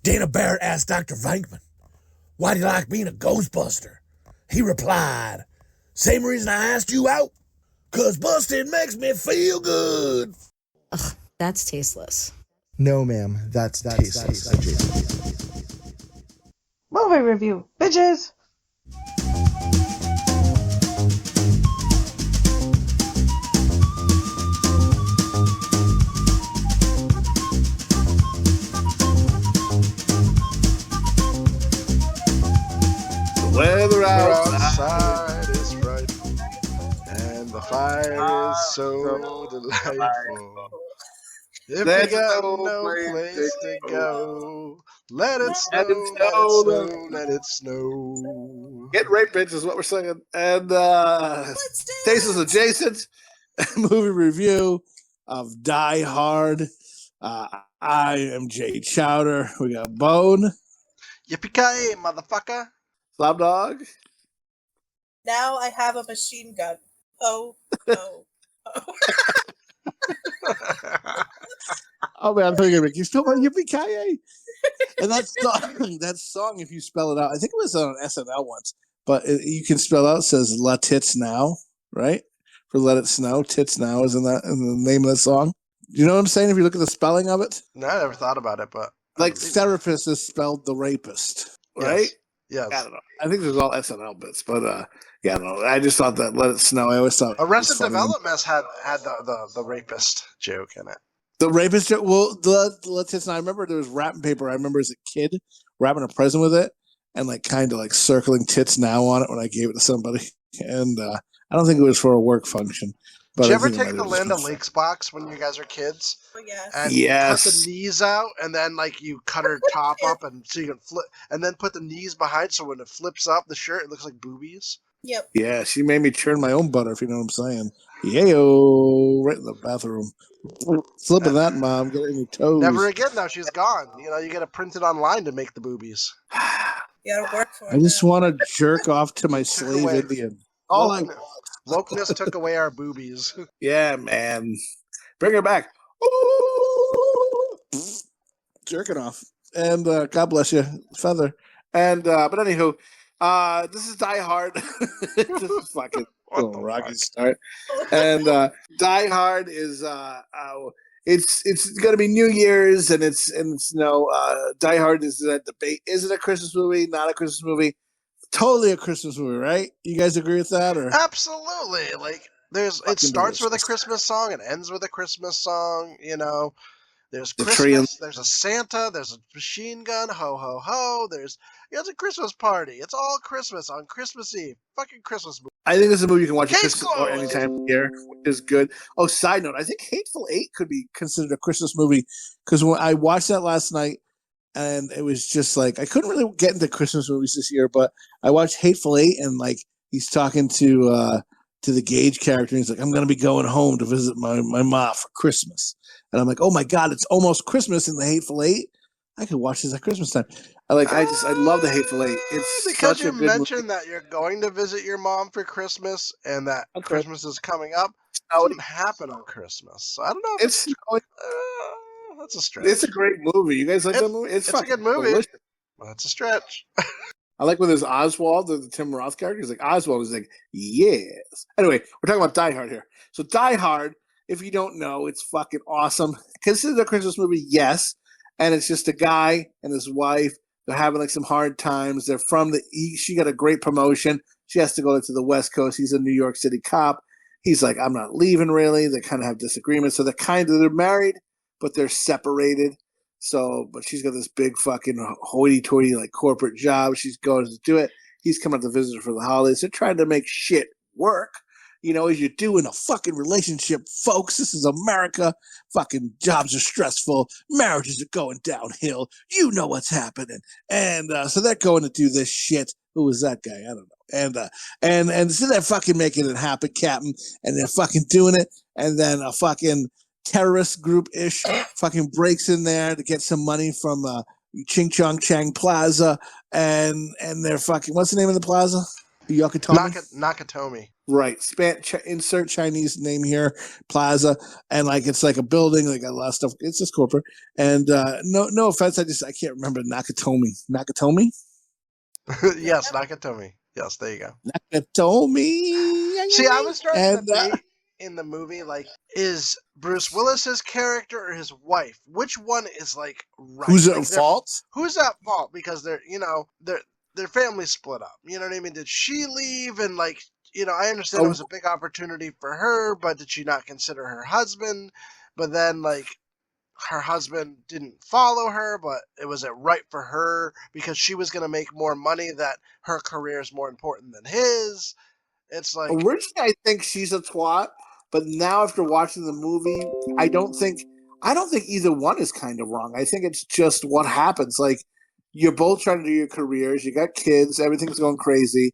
Dana Barrett asked Dr. Venkman, why do you like being a Ghostbuster? He replied, same reason I asked you out, 'cause busting makes me feel good. Ugh, that's tasteless. No, ma'am, that's tasteless. Movie review, bitches! The weather outside is frightful, and the fire is so delightful. If There's you got no no place place to to go, let it snow, Let it let it snow, snow, let it snow. Get raped, bitch, is what we're singing. And Tasteless adjacent movie review of Die Hard. I am Jay Chowder. We got Bone. Yippee-ki-yay, motherfucker. Slopdog. Now I have a machine gun. Oh, oh, oh. Oh man, I'm thinking you still want Yippee-ki-yay? And that song, if you spell it out, I think it was on SNL once, but you can spell out, says "La Tits Now," right? For "Let It Snow," "Tits Now" is in the name of the song. You know what I'm saying? If you look at the spelling of it, No, I never thought about it, but like therapist is spelled the rapist, right? Yes. I don't know. I think there's all SNL bits, but yeah, I don't know. I just thought that "Let It Snow." I always thought Arrested Development had the rapist joke in it. The rapist joke. Well, the tits. And I remember there was wrapping paper. I remember as a kid wrapping a present with it and like kind of like circling "tits now" on it when I gave it to somebody. And I don't think it was for a work function. But Did you ever take the Land O'Lakes box when you guys were kids? Oh, yes. And yes. cut the knees out, and then like you cut her top up, and so you can flip, and then put the knees behind, so when it flips up the shirt, it looks like boobies. Yep. Yeah, she made me churn my own butter, if you know what I'm saying. Yayo, right in the bathroom. Flipping that, Mom. Get it in your toes. Never again. Now she's gone. You know, you got to print it online to make the boobies. You gotta work for it. I just want to jerk off to my slave Indian. Wokeness took away our boobies. Yeah, man. Bring her back. Jerking off. And God bless you, Feather. And but anywho, this is Die Hard. This is fucking rocky start. And Die Hard is it's gonna be New Year's, and it's Die Hard is that debate. Is it a Christmas movie? Not a Christmas movie? Totally a Christmas movie, right? You guys agree with that? Or absolutely. Like it starts with a Christmas song and ends with a Christmas song. You know, there's Christmas. There's a Santa. There's a machine gun. Ho ho ho. It's a Christmas party. It's all Christmas on Christmas Eve. Fucking Christmas movie. I think this is a movie you can watch at Christmas or any time of year, which is good. Oh, side note, I think Hateful Eight could be considered a Christmas movie because when I watched that last night, and it was just like I couldn't really get into Christmas movies this year, but I watched Hateful Eight, and like he's talking to the Gage character, and he's like, "I'm going to be going home to visit my ma for Christmas," and I'm like, "Oh my God, it's almost Christmas in the Hateful Eight. I could watch this at Christmas time." I love the Hateful Eight. It's because such a you good mentioned movie. that you're going to visit your mom for Christmas, and that Christmas is coming up. It doesn't happen on Christmas, so I don't know. If that's a stretch. It's a great movie. You guys like that movie? It's a good movie. Delicious. Well, that's a stretch. I like when there's Oswald, the Tim Roth character. He's like, Oswald is like, yes. Anyway, we're talking about Die Hard here. So Die Hard, if you don't know, it's fucking awesome. Considered a Christmas movie, yes. And it's just a guy and his wife. They're having like some hard times. They're from she got a great promotion. She has to go to the West Coast. He's a New York City cop. He's like, I'm not leaving really. They kind of have disagreements. So they're married, but they're separated. So, but she's got this big fucking hoity-toity like corporate job. She's going to do it. He's coming to visit her for the holidays. They're trying to make shit work. You know, as you do in a fucking relationship, folks. This is America. Fucking jobs are stressful. Marriages are going downhill. You know what's happening. And so they're going to do this shit. Who was that guy? I don't know. And so they're fucking making it happen, Captain. And they're fucking doing it. And then a fucking terrorist group-ish fucking breaks in there to get some money from Ching Chong Chang Plaza. And they're fucking, what's the name of the plaza? Yakatomi? Nakatomi. Right. Insert Chinese name here, Plaza, and like it's like a building, like a lot of stuff. It's just corporate. And no offense, I can't remember Nakatomi. Nakatomi? Yes, Nakatomi. Yes, there you go. Nakatomi. See, I was trying to debate in the movie, like, is Bruce Willis's character or his wife? Which one is like right? Who's like, at fault? Who's at fault? Because their family split up. You know what I mean? Did she leave and like? I understand it was a big opportunity for her, but did she not consider her husband? But then, like, her husband didn't follow her, but was it right for her because she was going to make more money that her career is more important than his? It's like... Originally, I think she's a twat, but now after watching the movie, I don't think either one is kind of wrong. I think it's just what happens. Like, you're both trying to do your careers, you got kids, everything's going crazy.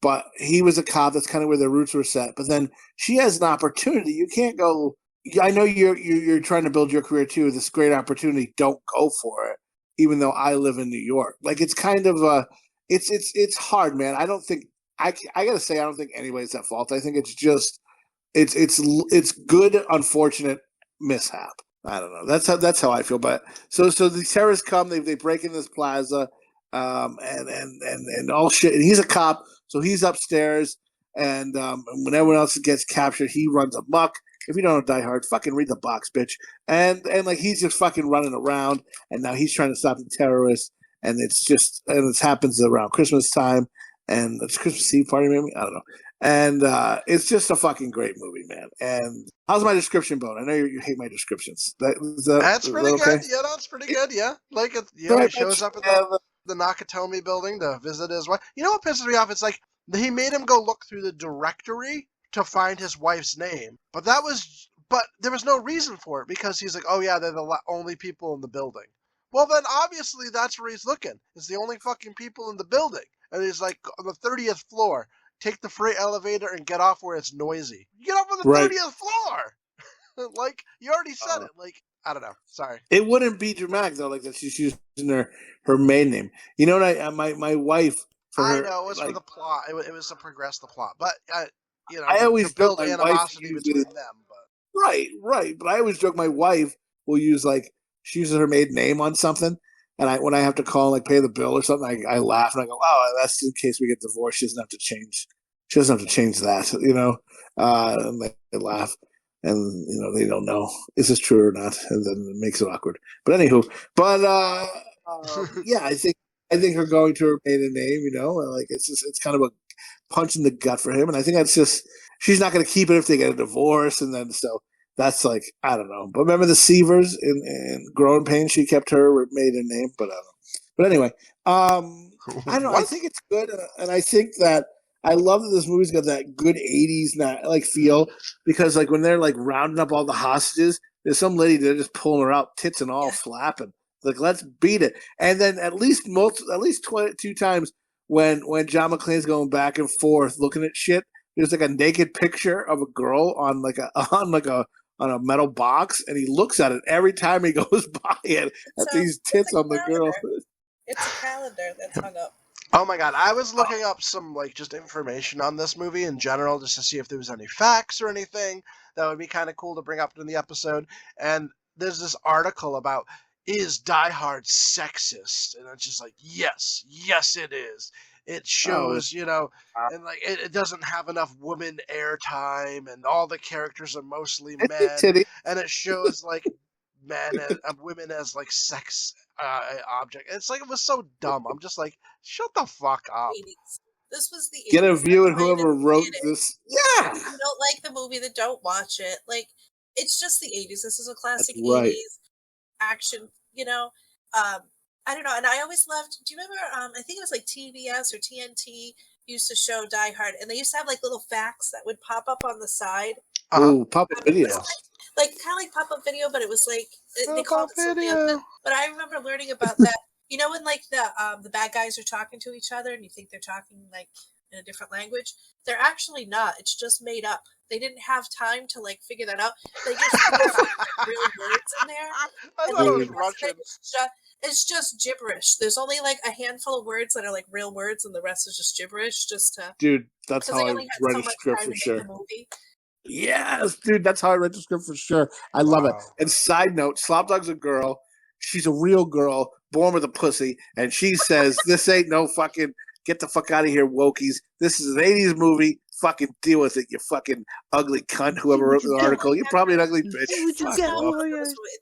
But he was a cop. That's kind of where their roots were set. But then she has an opportunity. You can't go. I know you're trying to build your career too. This great opportunity. Don't go for it. Even though I live in New York, like it's kind of it's hard, man. I don't think I gotta say I don't think anybody's at fault. I think it's just it's good, unfortunate mishap. I don't know. That's how I feel. But so the terrorists come. They break in this plaza. And all shit. And he's a cop, so he's upstairs. And when everyone else gets captured, he runs amok. If you don't know Die Hard, fucking read the box, bitch. And like he's just fucking running around. And now he's trying to stop the terrorists. And it happens around Christmas time, and it's Christmas Eve party, maybe, I don't know. And it's just a fucking great movie, man. And how's my description, Bone? I know you hate my descriptions. That's pretty okay? good. Yeah, that's pretty good. Yeah, like he shows up at the Nakatomi building to visit his wife. You know what pisses me off? It's like he made him go look through the directory to find his wife's name, but there was no reason for it because he's like, oh yeah, they're the only people in the building. Well, then obviously that's where he's looking. It's the only fucking people in the building, and he's like on the 30th floor. Take the freight elevator and get off where it's noisy. You get off on the 30th floor. Like you already said it. Like I don't know. Sorry. It wouldn't be dramatic though, like that she's using her maiden name. You know what? My wife. I know it was for the plot. It was to progress the plot, but I always to build joke animosity between them. But right. But I always joke my wife will use she uses her maiden name on something, and when I have to call and pay the bill or something, I laugh and I go, "Oh, that's in case we get divorced. She doesn't have to change. She doesn't have to change that, And they laugh, and they don't know is this true or not, and then it makes it awkward. But anywho, yeah, I think her going to her maiden name, it's kind of a punch in the gut for him, and I think that's just she's not going to keep it if they get a divorce, and then so. That's I don't know. But remember the Seavers in Growing Pains? She kept her maiden name, but I don't know. But anyway, I don't know. I think it's good, and I think that I love that this movie's got that good 80s feel because when they're rounding up all the hostages, there's some lady they're just pulling her out, tits and all, flapping. Let's beat it. And then at least 22 times when John McClane's going back and forth looking at shit, there's a naked picture of a girl on on a metal box, and he looks at it every time he goes by it at these tits on the girl. It's a calendar that's hung up. Oh my god, I was looking up some just information on this movie in general just to see if there was any facts or anything that would be kind of cool to bring up in the episode. And there's this article about, is Die Hard sexist? And it's just yes it is. It shows, and it doesn't have enough women airtime, and all the characters are mostly men, and it shows men and women as sex object. It's it was so dumb. I'm just shut the fuck up. This was the 80s. Get a view of whoever wrote this. Yeah. If you don't like the movie, then don't watch it. It's just the 80s. This is a classic 80s action. I don't know, and I always loved. Do you remember? I think it was TBS or TNT used to show Die Hard, and they used to have little facts that would pop up on the side. Oh, pop-up video. Kind of pop-up video, but it was they called it something else. But I remember learning about that. When the bad guys are talking to each other, and you think they're talking in a different language, they're actually not. It's just made up. They didn't have time to figure that out. They just put real words in there. I thought it was Russian. it's just gibberish. There's only like a handful of words that are like real words, and the rest is just gibberish. Dude, that's because how they I only had read so a much script time for to sure. make the movie. Yes, dude, that's how I read the script for sure. I love it. And side note, Slopdog's a girl. She's a real girl, born with a pussy, and she says, "This ain't no fucking get the fuck out of here, wokies. This is an '80s movie. Fucking deal with it, you fucking ugly cunt. Whoever wrote the article, you're probably an ugly bitch. Fuck off."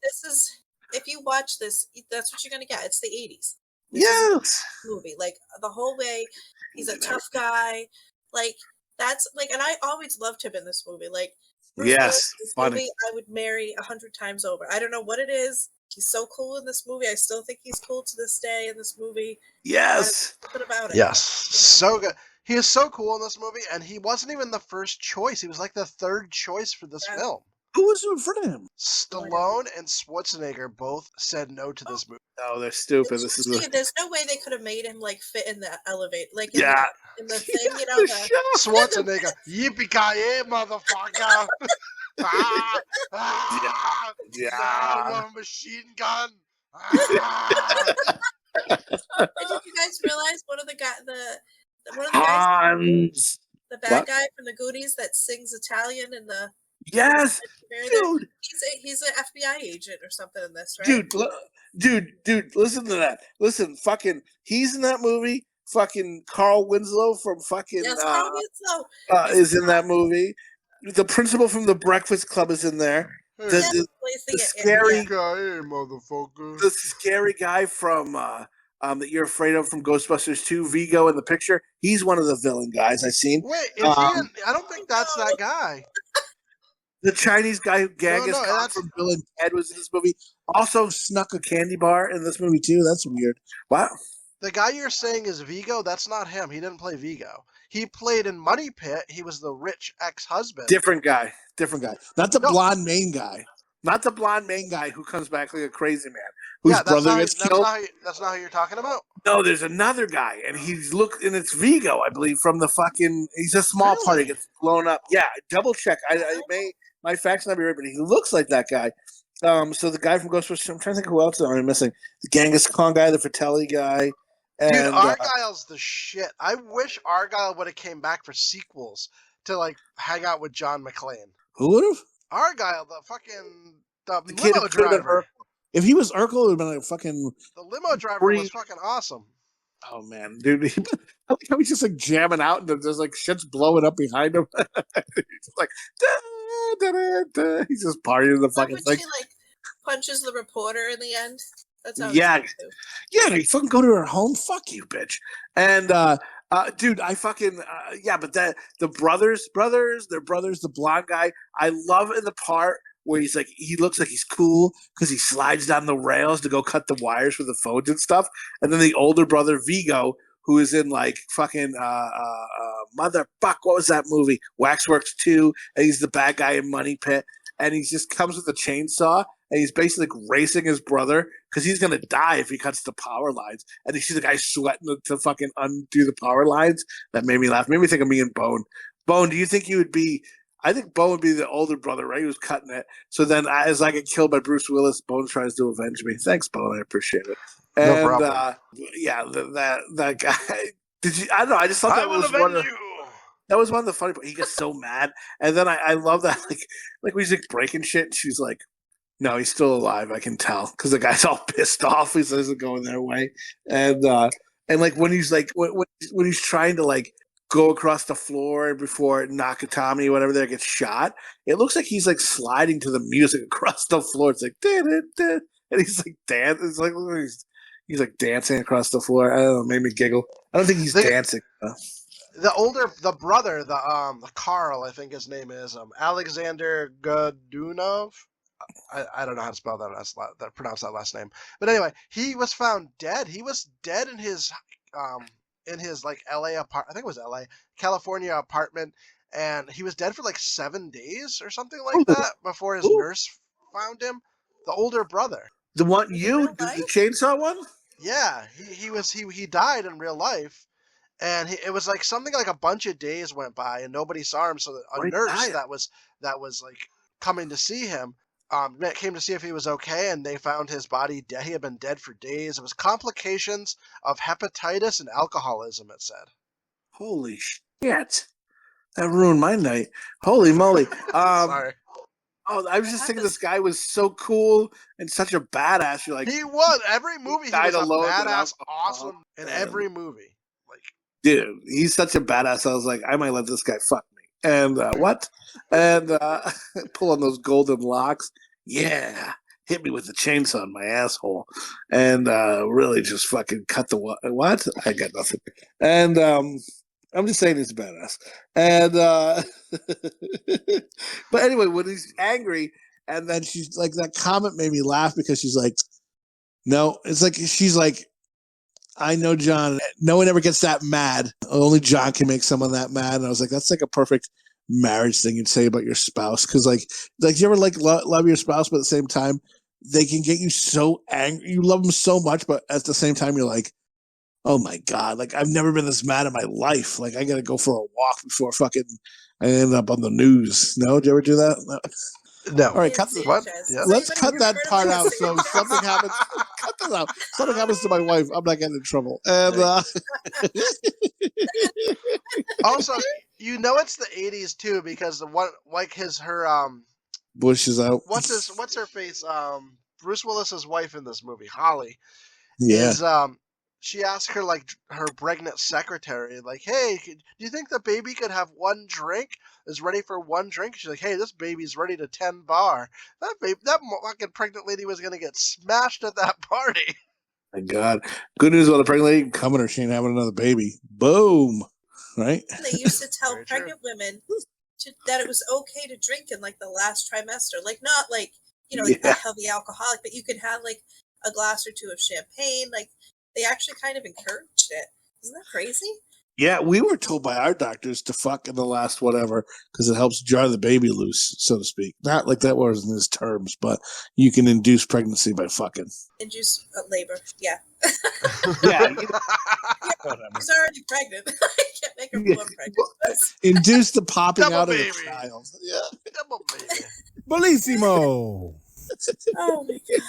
This is, if you watch this, that's what you're gonna get. It's the '80s. Yes. Movie, like the whole way, he's a tough guy. Like that's like, and I always loved him in this movie. Like Bruce Willis in this movie, I would marry 100 times over. I don't know what it is. He's so cool in this movie. I still think he's cool to this day in this movie. Yes. Something about it. Yes. So good. He is so cool in this movie, and he wasn't even the first choice. He was like the third choice for this film. Who was in front of him? Stallone and Schwarzenegger both said no to this movie. Oh, they're stupid. This is There's no way they could have made him like fit in the elevator, like in the thing, you know. Schwarzenegger, yippee-ki-yay, motherfucker! Yeah, machine gun. Did you guys realize one of the guys, the bad guy from the Goonies that sings Italian in the dude, he's an FBI agent or something in this, right? Dude, listen to that. Listen, fucking, he's in that movie. Fucking Carl Winslow from fucking Carl Winslow is in that movie. The principal from the Breakfast Club is in there. The scary guy, motherfucker. The scary guy from that you're afraid of from Ghostbusters 2, Vigo in the picture. He's one of the villain guys I've seen. Wait, is he I don't think that's that guy. The Chinese guy who Genghis Khan from Bill and Ted was in this movie. Also snuck a candy bar in this movie too. That's weird. Wow. The guy you're saying is Vigo. That's not him. He didn't play Vigo. He played in Money Pit. He was the rich ex-husband. Different guy. Not the blonde main guy. Not the blonde main guy who comes back like a crazy man. Whose brother gets killed. That's not who you're talking about? No, there's another guy, and and it's Vigo, I believe, from the fucking. He's a small part. He gets blown up. Yeah, double check. My facts not be right, but he looks like that guy. So the guy from Ghostbusters. I'm trying to think who else I'm missing. The Genghis Khan guy, the Fratelli guy. And, dude, Argyle's the shit. I wish Argyle would have came back for sequels to like hang out with John McClane. Who would have? Argyle, the limo driver. If he was Urkel, it would have been like fucking. The limo driver was fucking awesome. Oh man, dude! I like how he's just like jamming out, and there's like shit's blowing up behind him. He's like, da, da, da. He's just partying the fucking thing. He like punches the reporter in the end. That's how yeah, you fucking go to her home. Fuck you, bitch. And dude, I fucking but the brothers, the blonde guy. I love in the part where he's like, he looks like he's cool because he slides down the rails to go cut the wires for the phones and stuff. And then the older brother, Vigo, who is in like fucking motherfuck, what was that movie? Waxworks 2, and he's the bad guy in Money Pit. And he just comes with a chainsaw, and he's basically like racing his brother because he's going to die if he cuts the power lines. And you see the guy sweating to fucking undo the power lines. That made me laugh. Made me think of me and Bone. Bone, do you think you would be... I think Bone would be the older brother, right? He was cutting it. So then as I get killed by Bruce Willis, Bone tries to avenge me. Thanks, Bone. I appreciate it. And, no problem. That guy... Did you... I don't know. I just thought that was one of... That was one of the funny parts. He gets so mad. And then I love that, like when he's like breaking shit, and she's like, no, he's still alive, I can tell. Because the guy's all pissed off. He says it's going their way. And like when he's like, when he's trying to like go across the floor before Nakatomi, whatever there, gets shot, it looks like he's like sliding to the music across the floor. It's like, da, da, da. And he's like dancing. It's like, he's like dancing across the floor. I don't know, made me giggle. I don't think he's dancing. The brother, the Carl, I think his name is Alexander Godunov. I don't know how to spell that, pronounce that last name. But anyway, he was found dead. He was dead in his like LA apartment. I think it was LA, California apartment, and he was dead for like 7 days or something like that before his nurse found him. The older brother, the one the chainsaw one. Yeah, he died in real life. And it was like something like a bunch of days went by and nobody saw him. So a nurse that was like coming to see him came to see if he was okay, and they found his body dead. He had been dead for days. It was complications of hepatitis and alcoholism, it said. Holy shit. That ruined my night. Holy moly. Sorry. Oh, I was just thinking this guy was so cool and such a badass. You're like, he was. Every movie, he was a badass, awesome in every movie. Like, dude, he's such a badass. I was like, I might let this guy fuck me. And what? And pull on those golden locks. Yeah. Hit me with the chainsaw in my asshole. And really just fucking cut the what? I got nothing. And I'm just saying he's a badass. And but anyway, when he's angry, and then she's like, that comment made me laugh because she's like, no, it's like she's like, I know John. No one ever gets that mad. Only John can make someone that mad. And I was like, that's like a perfect marriage thing you'd say about your spouse. Because like you ever like love your spouse, but at the same time, they can get you so angry. You love them so much, but at the same time, you're like, oh my God, like I've never been this mad in my life. Like I got to go for a walk before fucking I end up on the news. No, did you ever do that? No. All right, cut the, what? Yeah. Let's cut that part out. So something happens. Cut this out. Something happens to my wife. I'm not getting in trouble. And also, you know it's the '80s too because the one like her Bush is out. What's her face? Bruce Willis's wife in this movie, Holly. Yeah. Is she asked her like her pregnant secretary, like, "Hey, do you think the baby could have one drink? Is ready for one drink?" She's like, "Hey, this baby's ready to 10 bar." That fucking pregnant lady was gonna get smashed at that party. My God, good news about a pregnant lady coming or she ain't having another baby. Boom, right? They used to tell pregnant women that it was okay to drink in like the last trimester, like not like like a heavy alcoholic, but you could have like a glass or two of champagne, like. They actually kind of encouraged it. Isn't that crazy? Yeah, we were told by our doctors to fuck in the last whatever because it helps jar the baby loose, so to speak. Not like that was in his terms, but you can induce pregnancy by fucking. Induce labor, yeah. Yeah. She's already pregnant. I can't make her more pregnant. Induce the popping Double out baby. of the child. Yeah. Double baby. Bellissimo. Oh my God.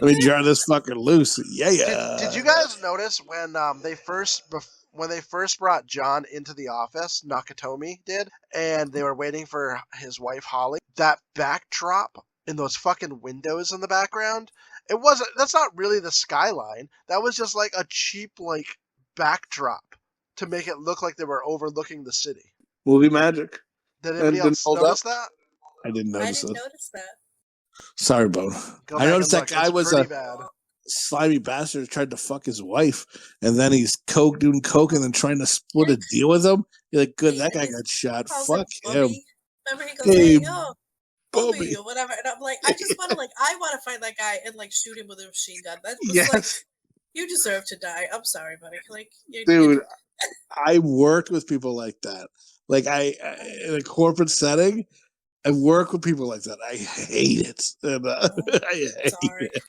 Let me jar this fucker loose. Yeah. Did you guys notice when they first brought John into the office, Nakatomi did, and they were waiting for his wife Holly? That backdrop in those fucking windows in the background, that's not really the skyline. That was just like a cheap like backdrop to make it look like they were overlooking the city. Movie magic. Did anybody else notice that? I didn't notice that. Sorry, Bone. I noticed that guy was a slimy bastard who tried to fuck his wife, and then he's doing coke and then trying to split a deal with him. You're like, good, that guy got shot. Fuck him. Remember he goes, hey, Bobby, or whatever. And I'm like, I want to find that guy and like shoot him with a machine gun. That was like, you deserve to die. I'm sorry, buddy. Like, dude, I worked with people like that. Like in a corporate setting, I work with people like that. I hate it. And, I hate it.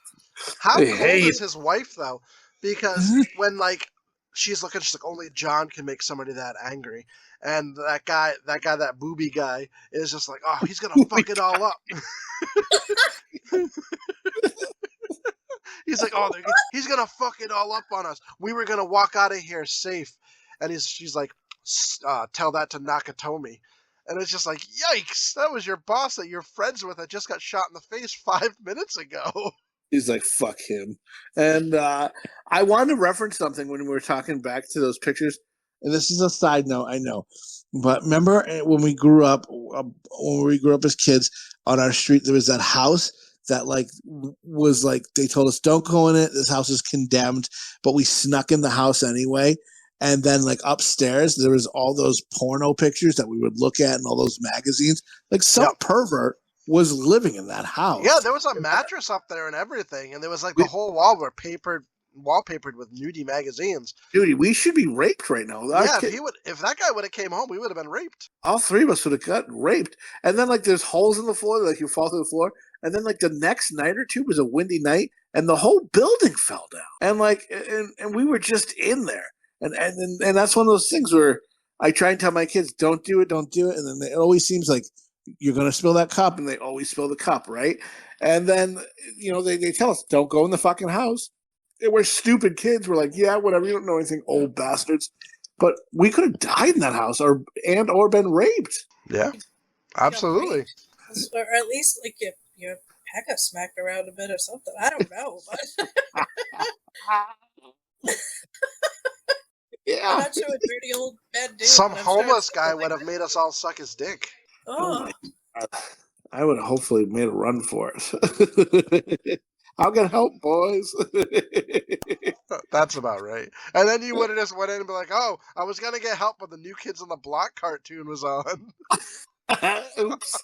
How cool is his wife though? Because when like she's looking, she's like, only John can make somebody that angry. And that booby guy is just like, oh, he's gonna fuck it all up. He's like, oh, he's gonna fuck it all up on us. We were gonna walk out of here safe. And she's like, tell that to Nakatomi. And it's just like, yikes, that was your boss that you're friends with that just got shot in the face 5 minutes ago. He's like, fuck him. And I wanted to reference something when we were talking back to those pictures. And this is a side note, I know. But remember when we grew up as kids, on our street, there was that house that like was like, they told us, don't go in it. This house is condemned. But we snuck in the house anyway. And then, like, upstairs, there was all those porno pictures that we would look at and all those magazines. Like, some pervert was living in that house. Yeah, there was a mattress up there and everything. And there was, like, the whole wall were wallpapered with nudie magazines. Dude, we should be raped right now. Yeah, if that guy would have came home, we would have been raped. All three of us would have gotten raped. And then, like, there's holes in the floor, like, you fall through the floor. And then, like, the next night or two was a windy night, and the whole building fell down. And, like, and we were just in there. And that's one of those things where I try and tell my kids, don't do it. And then it always seems like you're going to spill that cup, and they always spill the cup, right? And then, they tell us, don't go in the fucking house. And we're stupid kids. We're like, yeah, whatever. You don't know anything, old bastards. But we could have died in that house or been raped. Yeah, absolutely. Or at least, like, your head got smacked around a bit or something. I don't know. But yeah. I'm not sure a dirty old bad dude. Some homeless guy would have made us all suck his dick. Oh. I would have hopefully made a run for it. I'll get help, boys. That's about right. And then you would have just went in and be like, oh, I was going to get help when the New Kids on the Block cartoon was on. Oops.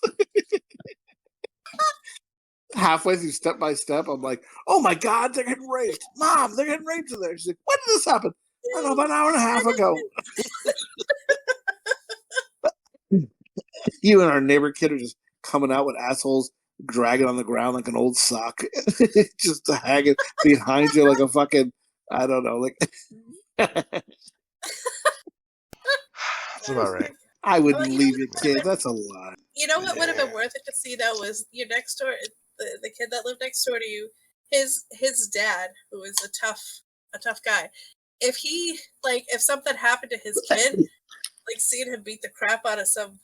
Halfway through Step by Step, I'm like, oh my God, they're getting raped. Mom, they're getting raped in there. She's like, when did this happen? I don't know, about an hour and a half ago. You and our neighbor kid are just coming out with assholes dragging on the ground like an old sock, just hanging behind you like a fucking, I don't know, like. That's about right. I wouldn't leave your kid. That's a lie. You know what would have been worth it to see though was your next door, the kid that lived next door to you. His dad, who is a tough guy. If something happened to his kid, like seeing him beat the crap out of some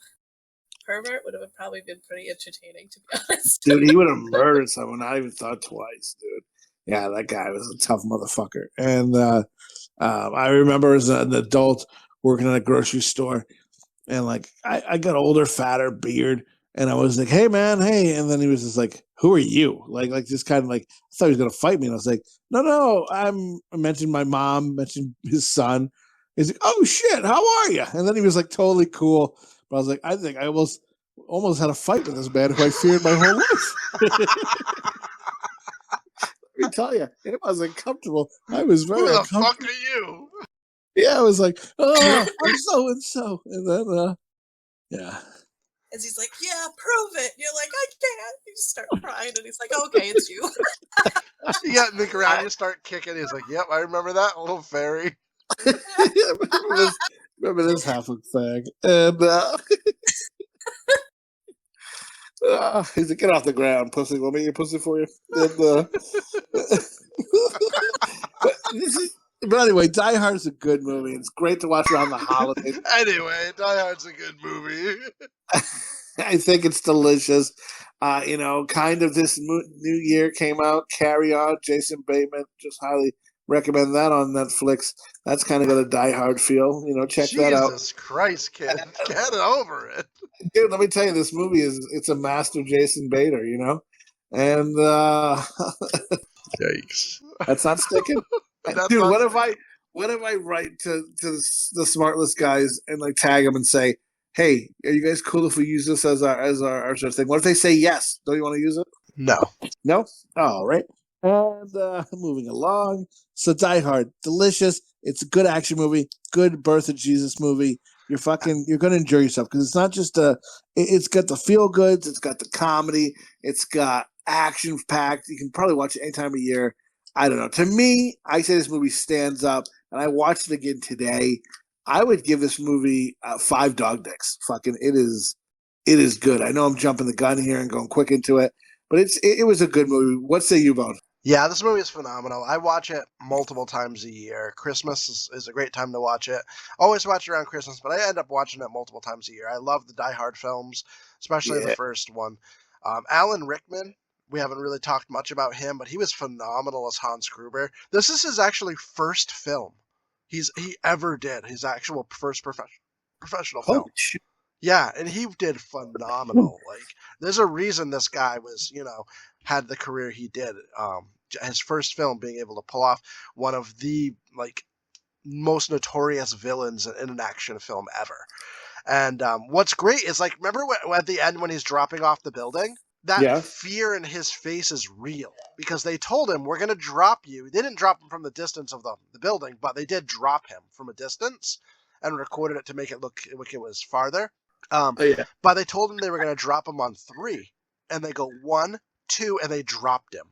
pervert would have probably been pretty entertaining, to be honest. Dude, he would have murdered someone. I even thought twice, dude. Yeah, that guy was a tough motherfucker. And I remember as an adult working at a grocery store, and like I got older, fatter, beard, and I was like, "Hey, man, hey!" And then he was just like, "Who are you?" Like just kind of like I thought he was gonna fight me, and I was like, "No, I mentioned my mom, mentioned his son." He's like, "Oh shit, how are you?" And then he was like totally cool. But I was like, I think I almost had a fight with this man who I feared my whole life. Let me tell you, it wasn't comfortable. I was very uncomfortable. Who the fuck are you? Yeah, I was like, oh, I'm so and so. And then, yeah. And he's like, yeah, prove it. And you're like, I can't. You start crying, and he's like, okay, it's you. You get in the ground, you start kicking. He's like, yep, I remember that little fairy. remember this half-a fag. And he's like, get off the ground, pussy. Want me to eat pussy for you? And, but anyway, Die Hard is a good movie. It's great to watch around the holidays. Anyway, Die Hard's a good movie. I think it's delicious. Kind of this new year came out, Carry On, Jason Bateman. Just highly recommend that on Netflix. That's kind of got a Die Hard feel. Check that out. Jesus Christ, kid. Get over it. Dude, let me tell you, this movie it's a master Jason Bader, And yikes. That's not sticking. Dude, what if I write to the Smartless guys and like tag them and say, hey, are you guys cool if we use this as our sort of thing? What if they say yes? Don't you want to use it? No? All right. And moving along. So Die Hard, delicious. It's a good action movie, good birth of Jesus movie. You're going to enjoy yourself because it's not just it's got the feel goods, it's got the comedy, it's got action packed. You can probably watch it any time of year. I don't know. To me, I say this movie stands up, and I watched it again today. I would give this movie 5 dog dicks. Fucking, it is good. I know I'm jumping the gun here and going quick into it, but it was a good movie. What say you, Bone? Yeah, this movie is phenomenal. I watch it multiple times a year. Christmas is a great time to watch it. Always watch it around Christmas, but I end up watching it multiple times a year. I love the Die Hard films, especially the first one. Alan Rickman, we haven't really talked much about him, but he was phenomenal as Hans Gruber. This is his actually first film he ever did. His actual first professional film. Holy shit. Yeah, and he did phenomenal. Like, there's a reason this guy was, had the career he did. His first film being able to pull off one of the most notorious villains in an action film ever. And what's great is remember at the end when he's dropping off the building? That fear in his face is real because they told him, we're going to drop you. They didn't drop him from the distance of the building, but they did drop him from a distance and recorded it to make it look like it was farther. But they told him they were going to drop him on 3, and they go 1, 2, and they dropped him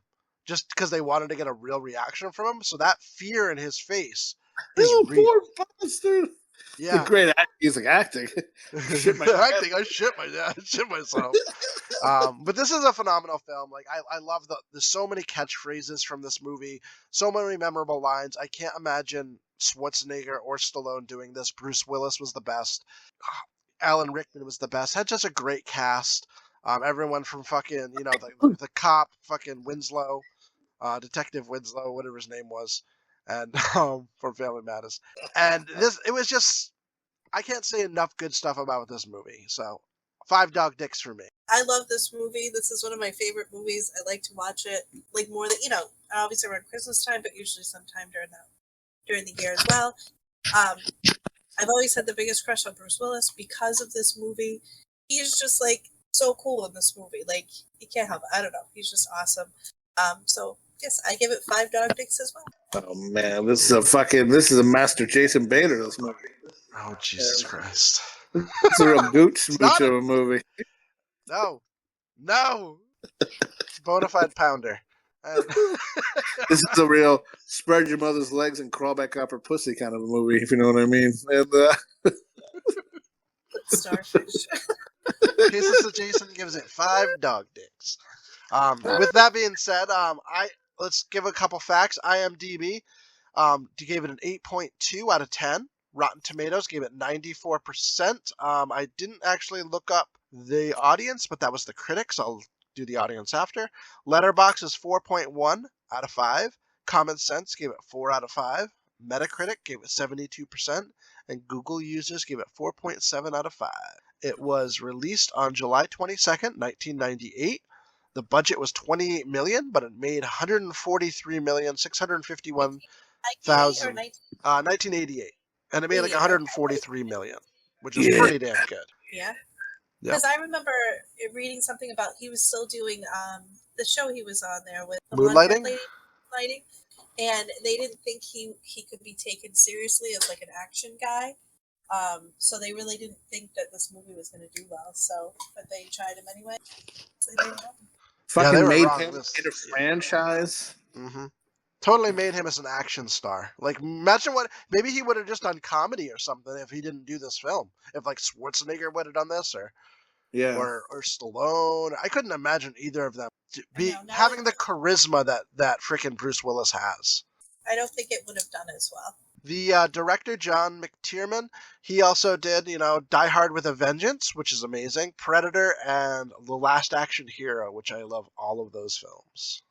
just because they wanted to get a real reaction from him. So that fear in his face is real. Poor bastard. Yeah, the great acting. He's like acting. I shit myself. But this is a phenomenal film. Like I love there's so many catchphrases from this movie, so many memorable lines. I can't imagine Schwarzenegger or Stallone doing this. Bruce Willis was the best. Alan Rickman was the best. Had just a great cast. Everyone from fucking, the cop, fucking Winslow, Detective Winslow, whatever his name was, and from Family Matters. And it was just, I can't say enough good stuff about this movie. So 5 dog dicks for me. I love this movie. This is one of my favorite movies. I like to watch it like more than obviously around Christmas time, but usually sometime during the year as well. I've always had the biggest crush on Bruce Willis because of this movie. He's just like so cool in this movie. Like you can't help it. I don't know. He's just awesome. So yes, I give it 5 dog dicks as well. Oh man, this is a master Jason Bader. This movie. Oh Jesus Christ! It's a real gooch of a movie. No, bonafide pounder. This is a real spread your mother's legs and crawl back up her pussy kind of a movie, if you know what I mean. And Starfish. Tasteless Jason gives it 5 dog dicks. With that being said, let's give a couple facts. IMDb gave it an 8.2 out of 10. Rotten Tomatoes gave it 94%. I didn't actually look up the audience, but that was the critics. I'll do the audience after. Letterboxd is 4.1 out of 5. Common Sense gave it 4 out of 5. Metacritic gave it 72%. And Google users gave it 4.7 out of 5. It was released on July 22nd, 1998. The budget was $28 million, but it made $143,651,000. 1988. And it made like $143 million, which is pretty damn good. Yeah. Because I remember reading something about he was still doing the show he was on there with the Moonlighting, and they didn't think he could be taken seriously as like an action guy. So they really didn't think that this movie was going to do well. But they tried him anyway. So they made him. Fucking made him in a franchise. Mm-hmm. Totally made him as an action star. Like, imagine maybe he would have just done comedy or something if he didn't do this film. If like Schwarzenegger would have done this, or Stallone. I couldn't imagine either of them having the charisma that freaking Bruce Willis has. I don't think it would have done as well. The director, John McTiernan, he also did, Die Hard with a Vengeance, which is amazing, Predator, and The Last Action Hero, which I love all of those films.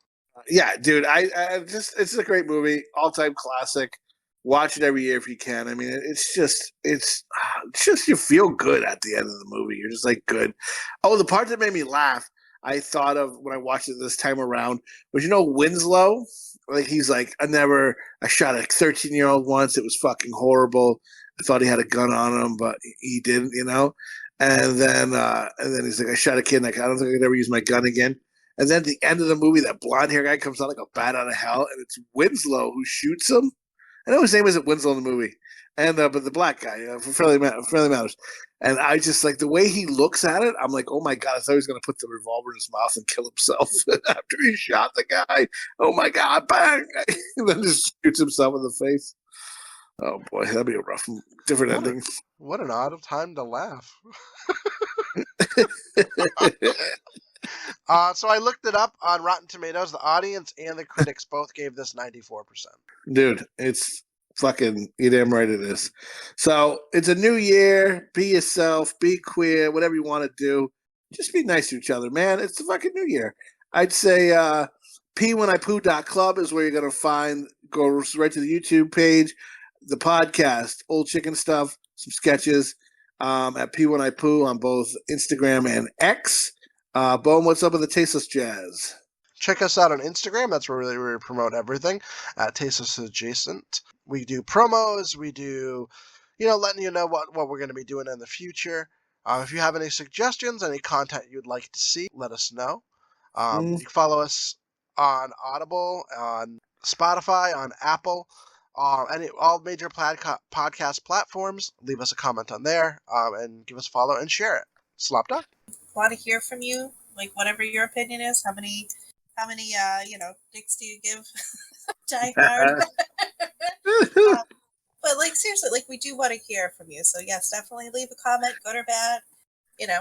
Yeah, dude, it's a great movie, all-time classic. Watch it every year if you can. I mean, it's just you feel good at the end of the movie. You're just like good. Oh, the part that made me laugh, I thought of when I watched it this time around, was Winslow. Like he's like, I shot a 13-year-old once. It was fucking horrible. I thought he had a gun on him, but he didn't, And then he's like, I shot a kid. Like I don't think I could ever use my gun again. And then at the end of the movie, that blonde hair guy comes out like a bat out of hell, and it's Winslow who shoots him. I know his name isn't Winslow in the movie, and but the black guy, Fairly Matters. And I just like the way he looks at it. I'm like, oh my god! I thought he was going to put the revolver in his mouth and kill himself after he shot the guy. Oh my god! Bang! And then just shoots himself in the face. Oh boy, that'd be a rough, different ending. What an odd time to laugh. So I looked it up on Rotten Tomatoes. The audience and the critics both gave this 94%. Dude, it's fucking, you damn right it is. So it's a new year. Be yourself. Be queer. Whatever you want to do. Just be nice to each other, man. It's the fucking new year. I'd say pwhenipoo.club is where you're going to go right to the YouTube page, the podcast, Old Chicken Stuff, some sketches at pwhenipoo on both Instagram and X. Boom, what's up with the Tasteless Jazz? Check us out on Instagram. That's where we promote everything at Tasteless Adjacent. We do promos. We do, letting you know what we're going to be doing in the future. If you have any suggestions, any content you'd like to see, let us know. You can follow us on Audible, on Spotify, on Apple, all major podcast platforms. Leave us a comment on there and give us a follow and share it. Slopdog? Want to hear from you, like whatever your opinion is. How many dicks do you give Die Hard? But like seriously, like we do want to hear from you. So yes, definitely leave a comment, good or bad. You know,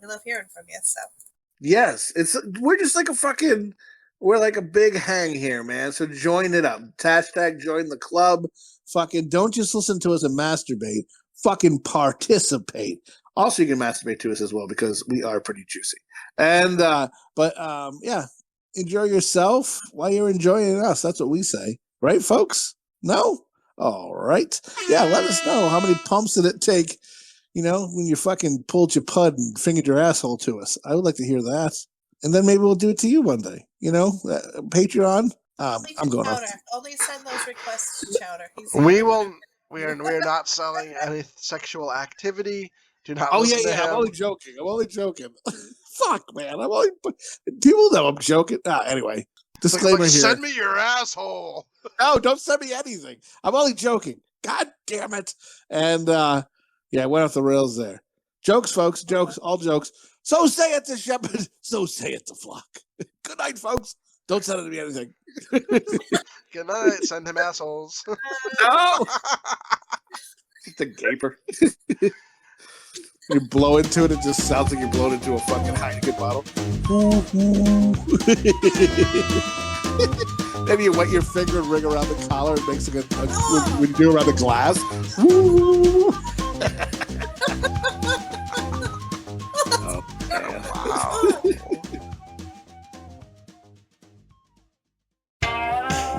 we love hearing from you. So yes, we're just like we're like a big hang here, man. So join it up. Hashtag join the club. Fucking don't just listen to us and masturbate. Fucking participate. Also, you can masturbate to us as well because we are pretty juicy. And yeah, enjoy yourself while you're enjoying us. That's what we say, right, folks? No? All right. Yeah, let us know how many pumps did it take, when you fucking pulled your pud and fingered your asshole to us. I would like to hear that. And then maybe we'll do it to you one day. Patreon. I'm going Chowder. off. Only send those requests to Chowder. We are not selling any sexual activity. Do not listen to him. I'm only joking. Fuck, man. People know I'm joking. Disclaimer here. Send me your asshole. No, don't send me anything. I'm only joking. God damn it. And I went off the rails there. Jokes, folks. Jokes. All jokes. So say it to Shepherd. So say it to Flock. Good night, folks. Don't send me anything. Good night. Send him assholes. No. The gaper. You blow into it, it just sounds like you're blowing into a fucking Heineken bottle. Maybe you wet your finger and ring around the collar. It makes like when you do around the glass. Wow.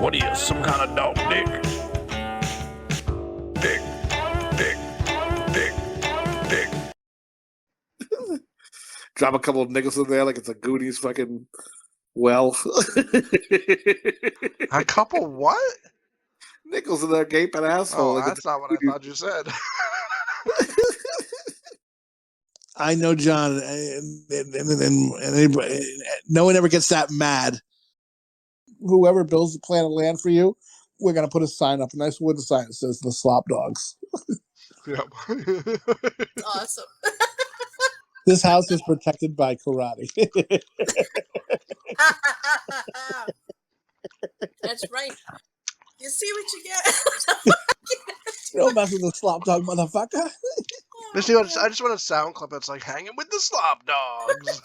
What are you, some kind of dog dick? Dick. Drop a couple of nickels in there like it's a Goonies fucking well. A couple what? Nickels in their gaping asshole. Oh, like that's not what I thought you said. I know, John, and no one ever gets that mad. Whoever builds the plan of land for you, we're going to put a sign up, a nice wooden sign that says the Slopdogs. Yep. Awesome. This house is protected by karate. That's right. You see what you get? You don't mess with the Slopdog, motherfucker. I just want a sound clip that's like hanging with the Slopdogs.